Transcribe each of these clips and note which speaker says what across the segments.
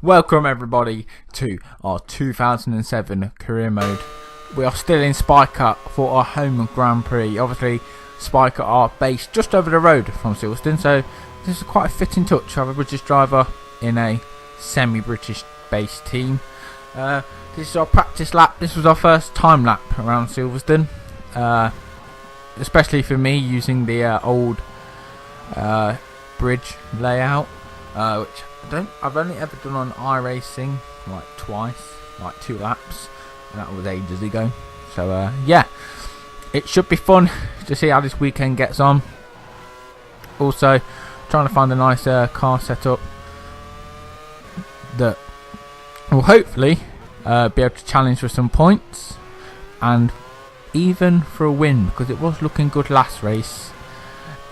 Speaker 1: Welcome everybody to our 2007 career mode. We are still in Spiker for our home Grand Prix. Obviously Spiker are based just over the road from Silverstone, so this is quite a fitting touch. I have a British driver in a semi-British based team. This is our practice lap. This was our first time lap around Silverstone, especially for me using the old bridge layout, which I've only ever done on iRacing like twice, like 2 laps, and that was ages ago. So yeah, it should be fun to see how this weekend gets on. Also trying to find a nice car setup that will hopefully be able to challenge for some points and even for a win, because it was looking good last race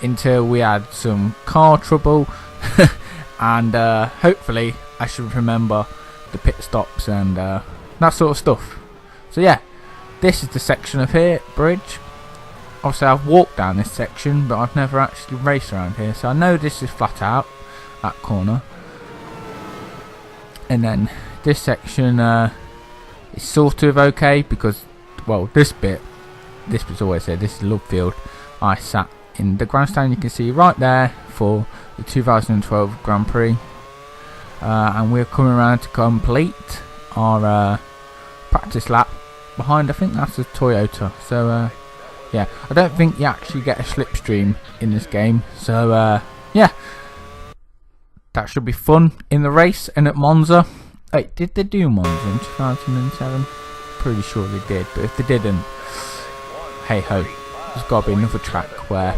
Speaker 1: until we had some car trouble. And hopefully I should remember the pit stops and that sort of stuff. So yeah, this is the section of here, bridge. Obviously I've walked down this section, but I've never actually raced around here, so I know this is flat out, that corner. And then this section is sort of okay because, well, this bit's always there. This is Love Field. I sat in the grandstand, you can see right there, for the 2012 Grand Prix, and we're coming around to complete our practice lap behind, I think that's a Toyota. So yeah, I don't think you actually get a slipstream in this game, so yeah, that should be fun in the race. And at Monza, wait, did they do Monza in 2007? Pretty sure they did, but if they didn't, hey ho, there's got to be another track where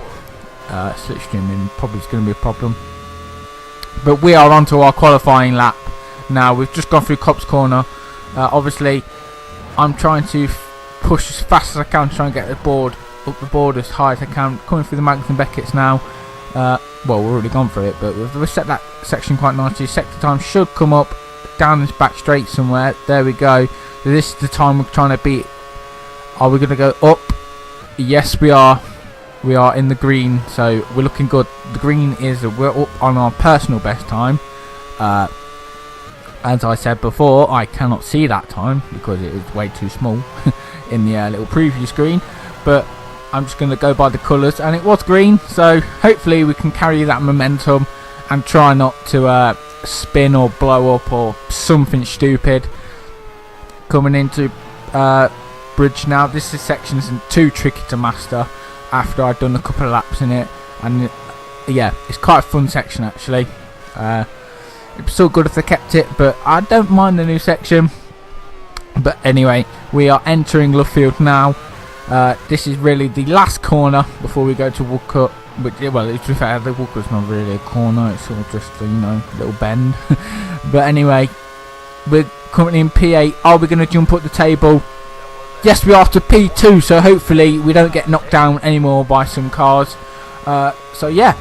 Speaker 1: slipstreaming probably is going to be a problem. But we are on to our qualifying lap now. We've just gone through Cops Corner. Obviously I'm trying to push as fast as I can to try and get up the board as high as I can. Coming through the Magnus and Beckett's now. Well, we've already gone through it, but we've set that section quite nicely. Sector time should come up down this back straight somewhere. There we go. So this is the time we're trying to beat. Are we going to go up? Yes, we are. We are in the green, so we're looking good. The green is we're up on our personal best time. As I said before, I cannot see that time because it is way too small in the little preview screen. But I'm just going to go by the colours, and it was green, so hopefully we can carry that momentum and try not to spin or blow up or something stupid. Coming into bridge now. This section isn't too tricky to master after I've done a couple of laps in it, and yeah, it's quite a fun section actually. It's so good if they kept it, but I don't mind the new section. But anyway, we are entering Love Field now. This is really the last corner before we go to Woodcut, which, well, to be fair, the Woodcut's not really a corner, it's sort of just a, you know, little bend. But anyway, we're currently in P8. Are we going to jump up the table? Yes, we are to P2, so hopefully we don't get knocked down anymore by some cars. So yeah,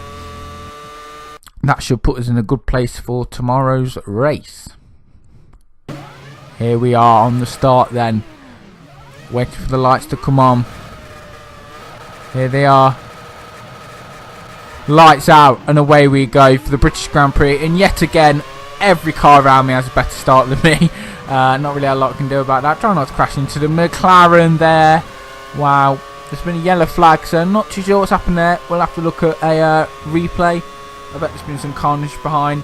Speaker 1: that should put us in a good place for tomorrow's race. Here we are on the start then, waiting for the lights to come on. Here they are. Lights out, and away we go for the British Grand Prix. And yet again, every car around me has a better start than me. Not really a lot I can do about that. Try not to crash into the McLaren there. Wow, there's been a yellow flag, so I'm not too sure what's happened there. We'll have to look at a replay. I bet there's been some carnage behind.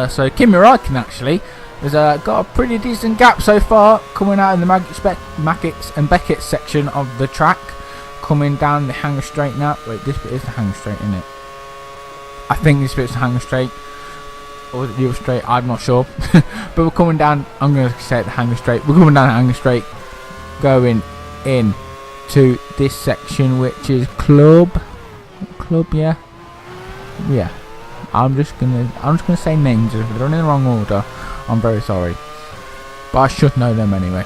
Speaker 1: So Kimi Räikkönen actually has got a pretty decent gap so far, coming out in the Mackets and Beckett section of the track. Coming down the hanger straight now. Wait, this bit is the hanger straight, isn't it? I think this bit's the hanger straight. Or is it the other straight? I'm not sure. But we're coming down, I'm going to say the hanger straight. We're coming down the hanger straight, going in to this section, which is club, yeah. I'm just gonna say names. If they're in the wrong order, I'm very sorry, but I should know them anyway.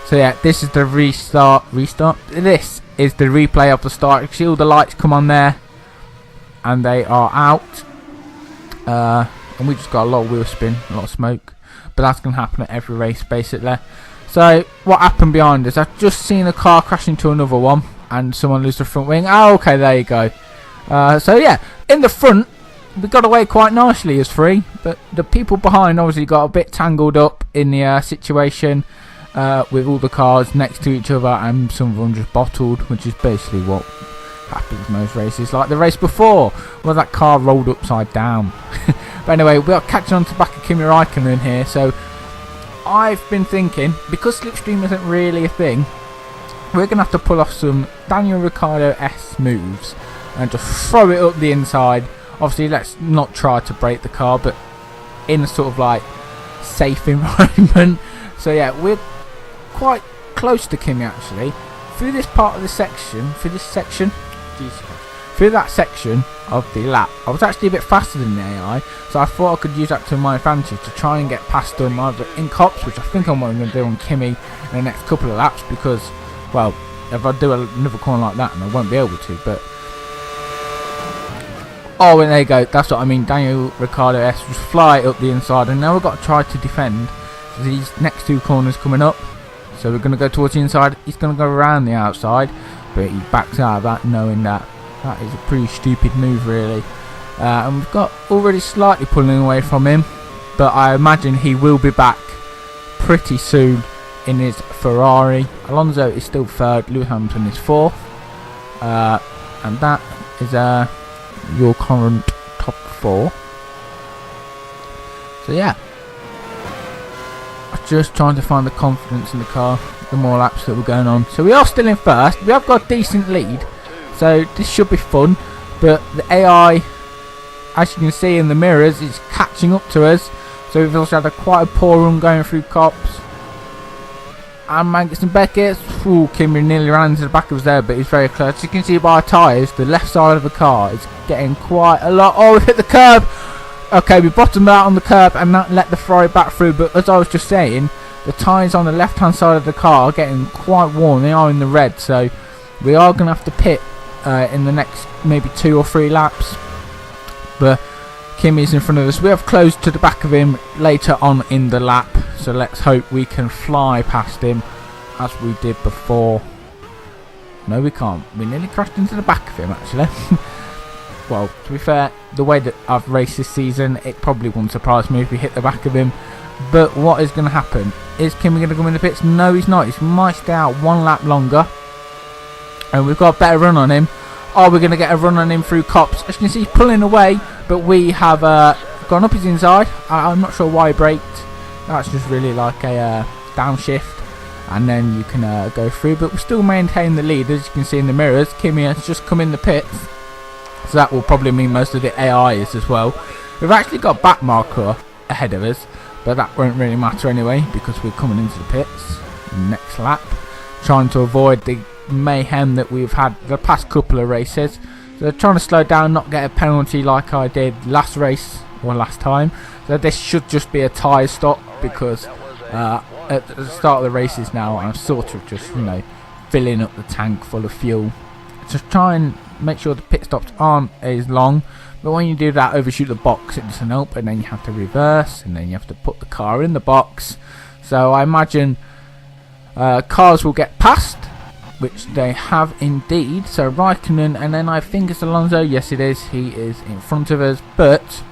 Speaker 1: So yeah, this is the restart. This is the replay of the start. You can see all the lights come on there, and they are out. And we just got a lot of wheel spin, a lot of smoke, but that's going to happen at every race basically. So what happened behind us? I've just seen a car crash into another one and someone lose the front wing. Oh, okay, there you go. So yeah, in the front we got away quite nicely as 3, but the people behind obviously got a bit tangled up in the situation with all the cars next to each other, and some of them just bottled, which is basically what happens most races. Like the race before, where that car rolled upside down. But anyway, we are catching on to the back of Kimi Räikkönen here, so I've been thinking, because slipstream isn't really a thing, we're going to have to pull off some Daniel Ricciardo-esque moves and just throw it up the inside. Obviously, let's not try to break the car, but in a sort of like safe environment. So yeah, we're quite close to Kimi actually. Through this part of the section, through that section of the lap, I was actually a bit faster than the AI, so I thought I could use that to my advantage to try and get past them either in cops, which I think I'm going to do on Kimi in the next couple of laps, because, well, if I do another corner like that, and I won't be able to, but... Oh, and there you go, that's what I mean, Daniel Ricciardo S just fly up the inside, and now we've got to try to defend these next 2 corners coming up. So we're going to go towards the inside, he's going to go around the outside, but he backs out of that knowing that that is a pretty stupid move really. And we've got already slightly pulling away from him, but I imagine he will be back pretty soon in his Ferrari. Alonso is still 3rd, Lewis Hamilton is 4th, and that is your current top 4. So yeah, I'm just trying to find the confidence in the car the more laps that we're going on. So we are still in 1st, we have got a decent lead, so this should be fun, but the AI, as you can see in the mirrors, is catching up to us. So we've also had quite a poor run going through cops. And Magnussen Beckett, Kimi nearly ran into the back of us there, but he's very close. As you can see by our tyres, the left side of the car is getting quite a lot. Oh, we hit the curb! Okay, we bottomed out on the curb and that let the Ferrari back through, but as I was just saying, the tyres on the left hand side of the car are getting quite warm. They are in the red, so we are going to have to pit in the next maybe 2 or 3 laps. But Kimi's in front of us. We have closed to the back of him later on in the lap, so let's hope we can fly past him as we did before. No, we can't. We nearly crashed into the back of him actually. Well, to be fair, the way that I've raced this season, it probably wouldn't surprise me if we hit the back of him. But what is going to happen? Is Kimi going to come in the pits? No, he's not. He might stay out 1 lap longer, and we've got a better run on him. Oh, we're going to get a run on him through cops. As you can see, he's pulling away, but we have gone up his inside. I'm not sure why he braked. That's just really like a downshift, and then you can go through. But we still maintain the lead, as you can see in the mirrors. Kimi has just come in the pits, so that will probably mean most of the AI is as well. We've actually got a back marker ahead of us, but that won't really matter anyway, because we're coming into the pits next lap, trying to avoid the mayhem that we've had the past couple of races. So trying to slow down, not get a penalty like I did last race or last time. So this should just be a tyre stop, because at the start of the races now I'm sort of just, you know, filling up the tank full of fuel. Just try and make sure the pit stops aren't as long, but when you do that, overshoot the box, it doesn't help, and then you have to reverse, and then you have to put the car in the box. So I imagine cars will get past, which they have indeed. So Raikkonen, and then I think it's Alonso. Yes, it is. He is in front of us, but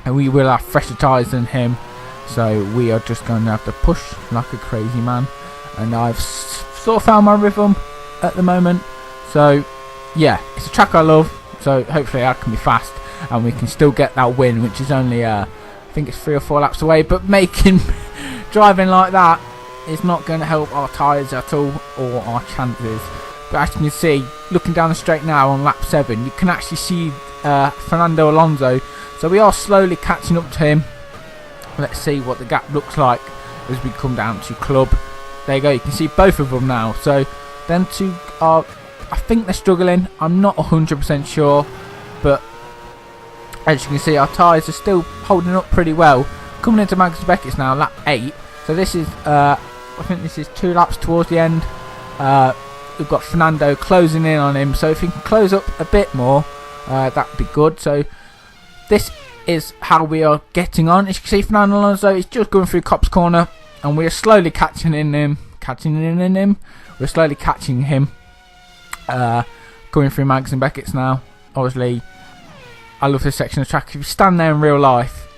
Speaker 1: we will have fresher tyres than him. So we are just going to have to push like a crazy man. And I've sort of found my rhythm at the moment. So yeah, it's a track I love. So hopefully I can be fast and we can still get that win, which is only I think it's 3 or 4 laps away. But driving like that is not going to help our tyres at all, or our chances. But as you can see, looking down the straight now on lap 7, you can actually see Fernando Alonso. So we are slowly catching up to him. Let's see what the gap looks like as we come down to club. There you go, you can see both of them now. So them two are, I think they're struggling. I'm not 100% sure, but as you can see, our tyres are still holding up pretty well. Coming into Magnussen Beckett's now, lap 8. So this is, I think this is 2 laps towards the end. We've got Fernando closing in on him. So if he can close up a bit more, that'd be good. So this is how we are getting on. As you can see, Fernando Alonso is just going through Cop's corner, and we are slowly catching in him. We're slowly catching him. Going through Magnussen Beckett's now. Obviously, I love this section of track. If you stand there in real life,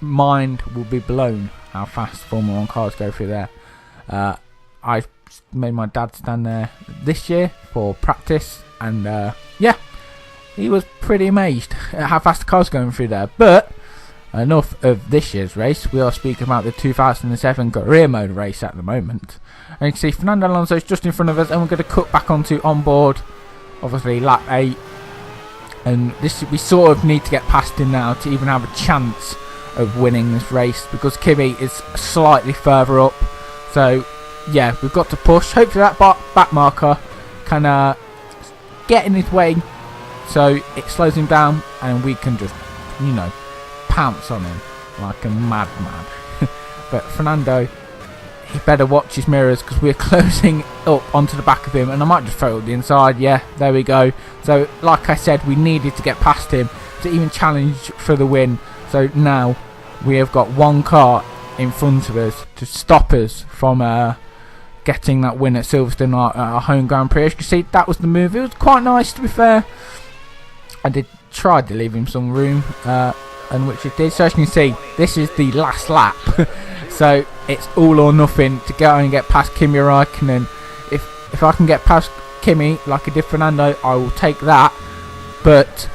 Speaker 1: mind will be blown how fast Formula 1 cars go through there. I made my dad stand there this year for practice, and yeah, he was pretty amazed at how fast the cars going through there. But enough of this year's race. We are speaking about the 2007 career mode race at the moment. And you can see Fernando Alonso is just in front of us, and we're going to cut back onto onboard, obviously lap 8. And this, we sort of need to get past him now to even have a chance of winning this race, because Kimi is slightly further up. So yeah, we've got to push. Hopefully that back marker can get in his way, so it slows him down and we can just, you know, pounce on him like a madman. But Fernando, he better watch his mirrors, because we're closing up onto the back of him, and I might just throw it up the inside. Yeah, there we go. So like I said, we needed to get past him to even challenge for the win. So now we have got one car in front of us to stop us from getting that win at Silverstone, our home Grand Prix. As you can see, that was the move. It was quite nice, to be fair. I did try to leave him some room, and which it did. So as you can see, this is the last lap. So it's all or nothing to go and get past Kimi Räikkönen. If I can get past Kimi like I did Fernando, I will take that. But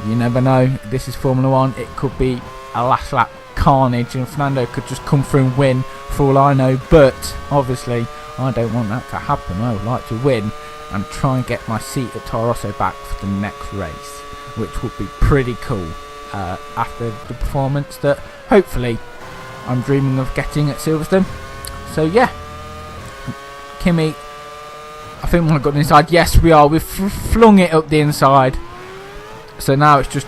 Speaker 1: you never know. This is Formula 1. It could be a last lap carnage, and Fernando could just come through and win for all I know. But obviously I don't want that to happen. I would like to win and try and get my seat at Toro Rosso back for the next race, which would be pretty cool after the performance that hopefully I'm dreaming of getting at Silverstone. So yeah, Kimi, I think we've got the inside. Yes, we are. We've flung it up the inside. So now it's just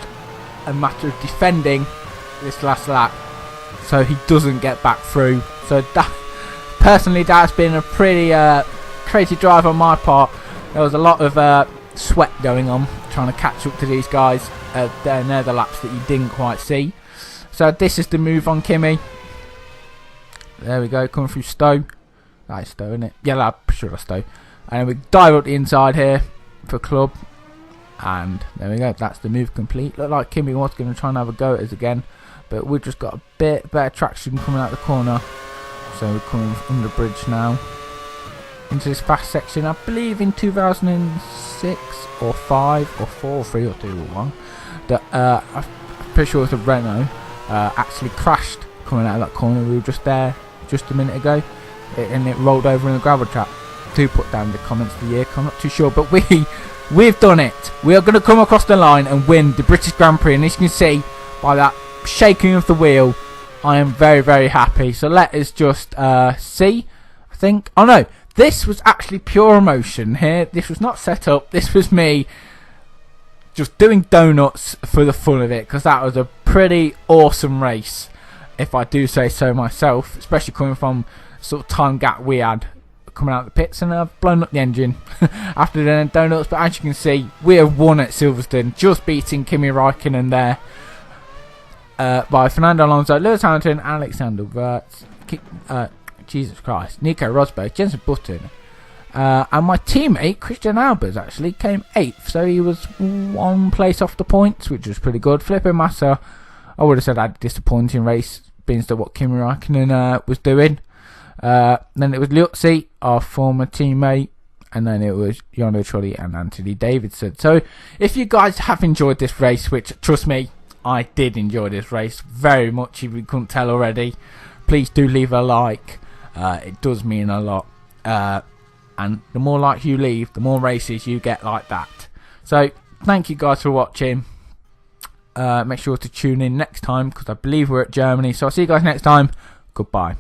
Speaker 1: a matter of defending this last lap so he doesn't get back through. So that, personally, that's been a pretty creative drive on my part. There was a lot of sweat going on trying to catch up to these guys. They're the laps that you didn't quite see. So this is the move on Kimi. There we go, coming through Stowe. That is Stowe, isn't it? Yeah, I'm sure that's Stowe. And then we dive up the inside here for Club. And there we go, that's the move complete. Looked like Kimi was going to try and have a go at us again, but we've just got a bit better traction coming out the corner. So we're coming under the bridge now into this fast section. I believe in 2006 or 5 or 4 or 3 or 2 or 1 that I'm pretty sure it was a Renault actually crashed coming out of that corner. We were just there just a minute ago, and it rolled over in the gravel trap. Do put down the comments of the year, I'm not too sure, but we've done it. We are going to come across the line and win the British Grand Prix, and as you can see by that shaking of the wheel, I am very, very happy. So let us just see. I think, oh no, this was actually pure emotion here. This was not set up. This was me just doing donuts for the fun of it, because that was a pretty awesome race, if I do say so myself, especially coming from sort of time gap we had coming out of the pits, and I've blown up the engine after the donuts. But as you can see, we have won at Silverstone, just beating Kimi Räikkönen there by Fernando Alonso, Lewis Hamilton, Alexander Wirtz, Jesus Christ, Nico Rosberg, Jenson Button, and my teammate Christian Albers actually came 8th, so he was 1 place off the points, which was pretty good. Felipe Massa, I would have said, had a disappointing race, being still what Kimi Räikkönen was doing. Then it was Liuzzi, our former teammate, and then it was Jarno Trulli and Anthony Davidson. So if you guys have enjoyed this race, which trust me, I did enjoy this race very much, if you couldn't tell already, please do leave a like. It does mean a lot, and the more likes you leave, the more races you get like that. So thank you guys for watching. Make sure to tune in next time, because I believe we're at Germany. So I'll see you guys next time. Goodbye.